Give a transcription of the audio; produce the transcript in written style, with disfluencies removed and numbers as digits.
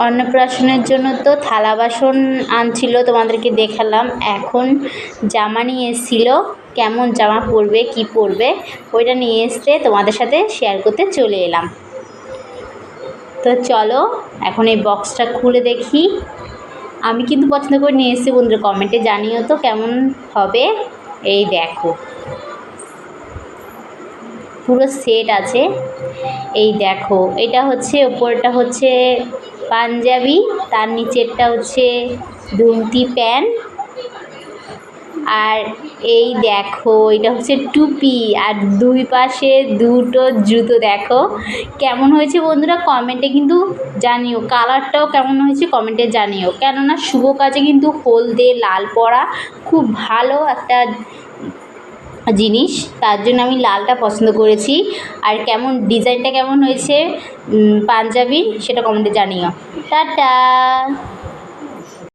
অন্নপ্রাশনের জন্য তো থালা বাসন আনছিল, তোমাদেরকে দেখালাম। এখন জামা নিয়ে এসেছিল, কেমন জামা পরবে কি পরবে ওইটা নিয়ে এসে তোমাদের সাথে শেয়ার করতে চলে এলাম। তো চলো এখন এই বক্সটা খুলে দেখি। আমি কিন্তু পছন্দ করে নিয়ে এসেছি বন্ধুরা, কমেন্টে জানিও তো কেমন হবে। এই দেখো পুরো সেট আছে। এই দেখো এটা হচ্ছে ওপরটা হচ্ছে পাঞ্জাবি, তার নিচেরটা হচ্ছে ধুতি প্যান্ট, আর এই দেখো এটা হচ্ছে টুপি, আর দুই পাশে দুটো জুতো। দেখো কেমন হয়েছে বন্ধুরা, কমেন্টে কিন্তু জানিও। কালারটাও কেমন হয়েছে কমেন্টে জানিও, কেননা শুভ কাজে কিন্তু হলদে লাল পরা খুব ভালো একটা জিনিস, তার জন্য আমি লালটা পছন্দ করেছি। আর কেমন ডিজাইনটা কেমন হয়েছে পাঞ্জাবির সেটা কমেন্টে জানিও। টাটা।